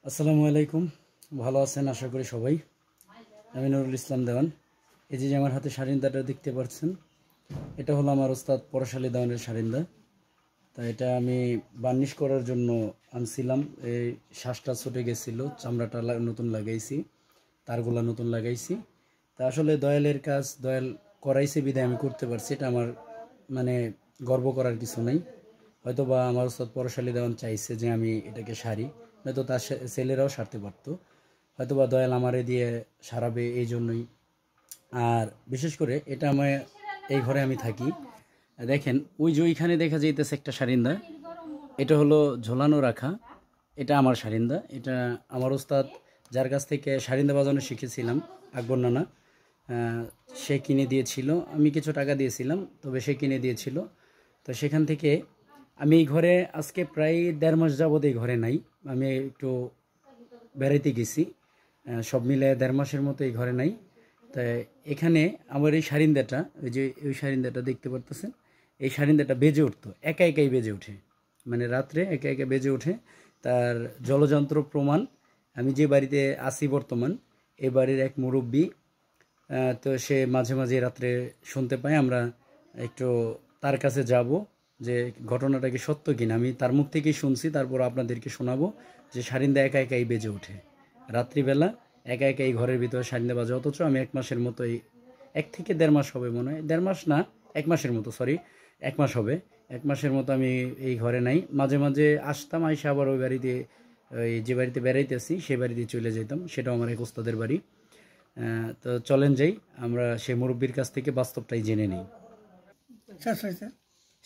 আসসালামু আলাইকুম। ভালো আছেন আশা করি সবাই। আমি নুরুল ইসলাম দেওয়ান। এই যে আমার হাতে শাড়িন্দাটা দেখতে পাচ্ছেন, এটা হলো আমার ওস্তাদ পরশালী দেওয়ানের শাড়িন্দা। তা এটা আমি বার্নিশ করার জন্য আনছিলাম। এই শ্বাসটা ছুটে গেছিল, চামড়াটা নতুন লাগাইছি, তারগুলা নতুন লাগাইছি। তা আসলে দয়ালের কাজ দয়াল করাইছে বিদায় আমি করতে পারছি, এটা আমার মানে গর্ব করার কিছু নেই। হয়তো বা আমার ওস্তাদ পরশালী দেওয়ান চাইছে যে আমি এটাকে সারি, নয়তো তার ছেলেরাও সারতে পারতো। হয়তো বা দয়াল আমারে দিয়ে সারাবে এই জন্যই। আর বিশেষ করে এটা আমার এই ঘরে আমি থাকি। দেখেন ওই যে ওইখানে দেখা যাইতেছে একটা শারিন্দা, এটা হলো ঝোলানো রাখা, এটা আমার শারিন্দা। এটা আমার ওস্তাদ যার কাছ থেকে শারিন্দা বাজানো শিখেছিলাম, আকবর নানা, সে কিনে দিয়েছিল। আমি কিছু টাকা দিয়েছিলাম, তবে সে কিনে দিয়েছিল। তো সেখান থেকে আমি এই ঘরে আজকে প্রায় 1.5 মাস যাবৎ এই ঘরে নাই। আমি একটু বেড়াইতে গেছি, সব মিলে 1.5 মাসের মতো এই ঘরে নাই। তাই এখানে আমার এই শারিন্দাটা, ওই যে ওই শারিন্দাটা দেখতে পারতেছেন, এই শারিন্দাটা বেজে উঠতো, একা একাই বেজে ওঠে, মানে রাত্রে একা একা বেজে ওঠে। তার জলযন্ত্র প্রমাণ, আমি যে বাড়িতে আছি বর্তমান, এই বাড়ির এক মুরব্বী, তো সে মাঝে মাঝে রাত্রে শুনতে পাই। আমরা একটু তার কাছে যাব যে ঘটনাটা কি সত্য কিনা। আমি তার মুখ থেকেই শুনছি, তারপর আপনাদেরকে শোনাবো যে শারিন্দা একা একাই বেজে ওঠে রাত্রিবেলা, একা একা এই ঘরের ভিতরে শারিন্দা বাজে। অথচ আমি 1 মাসের মতো, এই 1 থেকে 1.5 মাস হবে মনে হয়, 1.5 মাস না, 1 মাসের মতো, সরি 1 মাস হবে, 1 মাসের মতো আমি এই ঘরে নাই। মাঝে মাঝে আসতাম, আইসা আবার ওই বাড়িতে, ওই যে বাড়িতে বেড়াইতেছি সেই বাড়িতে চলে যেতাম, সেটাও আমার এক ওস্তাদের বাড়ি। তো চলেন যাই, আমরা সেই মুরব্বীর কাছ থেকে বাস্তবটাই জেনে নিই।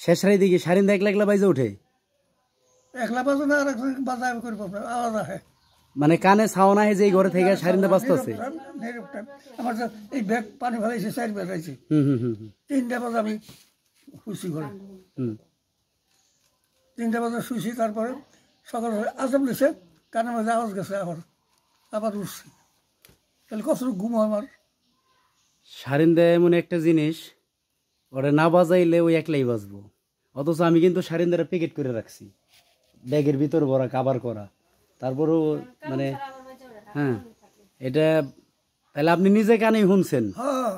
শেষ রাই দিকে শারিন্দা একলা একলা বাইজে ওঠে, একলা বাজে না, আর একজন বাজায় করবো, আওয়াজ আসে, মানে কানে সাউন্ড আহে যে এই ঘরে থেকে শারিন্দা বাজতেছে। আমার এই ব্যাগ পানি ফেলাইছে, 4 ব্যাগ আছে, 3টা বাজে আমি শুইছি ঘরে, 3টা বাজে শুইছি। তারপরে সকাল আজাব দিছে, কানের মাঝে আওয়াজ গেছে, আবার উঠছি। তাহলে কত ঘুম হয় আমার। শারিন্দা এমন একটা জিনিস, ওরা না বাজাইলে ওই একলাই বাজবো। অথচ আমি কিন্তু শারিন্দারা প্যাকেট করে রাখছি, ব্যাগের ভিতর ভরা, কাবার করা, তারপরেও মানে হ্যাঁ এটা। তাহলে আপনি নিজে কানেই শুনছেন? হ্যাঁ,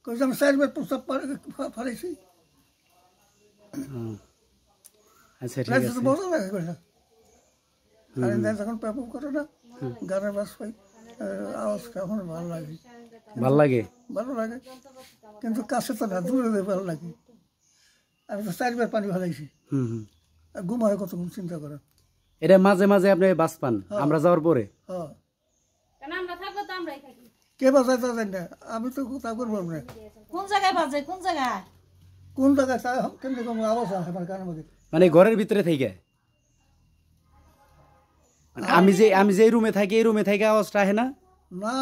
কইছি আমি 4 ব্যাগ প্রস্তাব ফালাইছি। আচ্ছা ঠিক আছে। মজা লাগে কইলা, যখন পেপার করে না, গানের বাস পাই, আওয়াজটা এখন ভালো লাগে, ভালো লাগে, ভালো লাগে। কিন্তু কাছে তো না, দূরে ভালো লাগে। আমি তো 4 ব্যাগ পানি ফেলাইছি, ঘুম হয় কতক্ষণ চিন্তা করেন। এটা মাঝে মাঝে আপনি বাস পান আমরা যাওয়ার পরে? হ্যাঁ, কে বাজায় তা জানি না, আমি তো তা করবো না। কোন জায়গায় বাজে, কোন জায়গায়, কোন জায়গায় কেমনি কোনো আওয়াজ আসে আমার কানের মধ্যে, মানে ঘরের ভিতরে থেকে? আমি যে রুমে থাকি, এই রুমে থেকে আওয়াজটা আহে না? না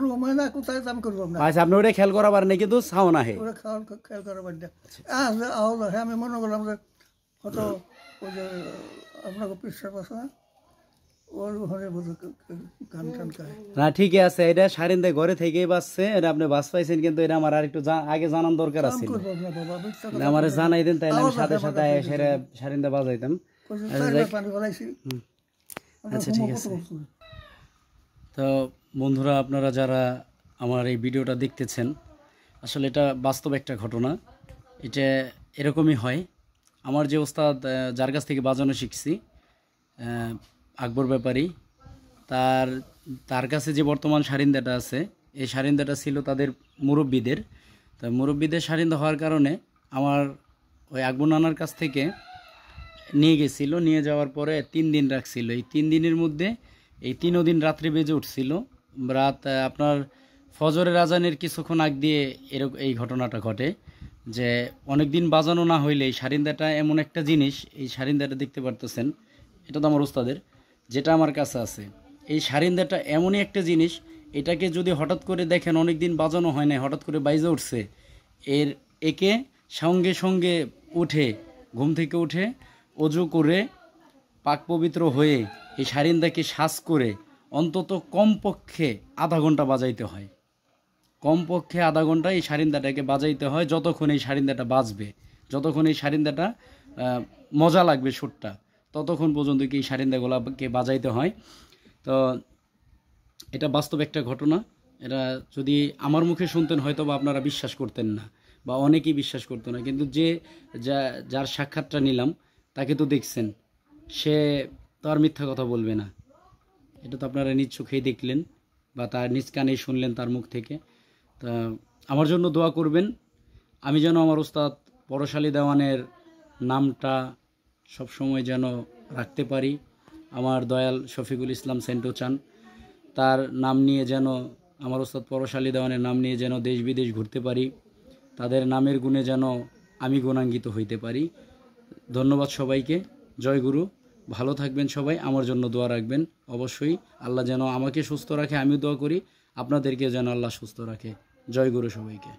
রুমে না, কোথায় আমি করবো না। আচ্ছা, আপনি ওটা খেয়াল করাবার নেই, কিন্তু সাউন্ড আহে, ওরা খেয়াল করা বাদ দেয়। আওয়াজ আসে, আমি মনে করলাম যে হয়তো ওই যে আপনাকে পিসার পাশে ওর ঘরে বোধ গান টান গায় না। ঠিকই আছে, এটা শারিন্দা ঘরে থেকেই বাজছে, এটা আপনি বাস পাইছেন, কিন্তু এটা আমার আর একটু আগে জানান দরকার আছে। করবো না বাবা, আমার জানাই দেন, তাইলে আমি সাথে সাথে শারিন্দা বাজাইতাম। পানি ফেলাইছি। আচ্ছা ঠিক আছে। তো বন্ধুরা, আপনারা যারা আমার এই ভিডিওটা দেখতেছেন, আসলে এটা বাস্তব একটা ঘটনা। এটা এরকমই হয়। আমার যে ওস্তাদ, যার কাছ থেকে বাজানো শিখছি, আকবর ব্যাপারী, তার কাছে যে বর্তমান শারিন্দাটা আছে, এই শারিন্দাটা ছিল তাদের মুরব্বীদের। তা মুরব্বীদের শারিন্দা হওয়ার কারণে আমার ওই আকবর নানার কাছ থেকে নিয়ে গেছিলো। নিয়ে যাওয়ার পরে 3 দিন রাখছিল। এই 3 দিনের মধ্যে এই 3 দিন রাত্রে বেজে উঠছিল। রাত আপনার ফজরের আজানের কিছুক্ষণ আগ দিয়ে এই ঘটনাটা ঘটে, যে অনেক দিন বাজানো না হইলে এই শারিন্দাটা এমন একটা জিনিস, এই শারিন্দাটা দেখতে পারতেছেন, এটা তো আমার ওস্তাদের, যেটা আমার কাছে আছে। এই শারিন্দাটা এমনই একটা জিনিস, এটাকে যদি হঠাৎ করে দেখেন অনেক দিন বাজানো হয় না, হঠাৎ করে বাইজে উঠছে, একে সঙ্গে সঙ্গে উঠে, ঘুম থেকে উঠে অজু করে পাক পবিত্র হয়ে এই শারিন্দাকে শ্বাস করে অন্তত কমপক্ষে আধা ঘন্টা বাজাইতে হয়। কমপক্ষে আধা ঘন্টা এই শারিন্দাটাকে বাজাইতে হয়, যতক্ষণ এই শারিন্দাটা বাজবে, যতক্ষণ এই শারিন্দাটা মজা লাগবে সুরটা, ততক্ষণ পর্যন্ত কি এই শারিন্দাগুলোকে বাজাইতে হয়। তো এটা বাস্তব একটা ঘটনা। এটা যদি আমার মুখে শুনতেন হয়তো বা আপনারা বিশ্বাস করতেন না, বা অনেকেই বিশ্বাস করতো না, কিন্তু যার সাক্ষাৎটা নিলাম তাকে তো দেখছেন, সে তো আর মিথ্যা কথা বলবে না। এটা তো আপনারা নিজ চোখেই দেখলেন বা তার নিজ কানেই শুনলেন তার মুখ থেকে। তা আমার জন্য দোয়া করবেন, আমি যেন আমার ওস্তাদ পরশালী দেওয়ানের নামটা সবসময় যেন রাখতে পারি। আমার দয়াল শফিকুল ইসলাম সেন্টো চান তার নাম নিয়ে যেন, আমার ওস্তাদ পরশালী দেওয়ানের নাম নিয়ে যেন দেশ বিদেশ ঘুরতে পারি, তাদের নামের গুণে যেন আমি গুণান্বিত হইতে পারি। ধন্যবাদ সবাইকে। জয় গুরু। ভালো থাকবেন সবাই, আমার জন্য দোয়া রাখবেন অবশ্যই। আল্লাহ যেন আমাকে সুস্থ রাখে, আমিও দোয়া করি আপনাদেরকে যেন আল্লাহ সুস্থ রাখে। জয় গুরু সবাইকে।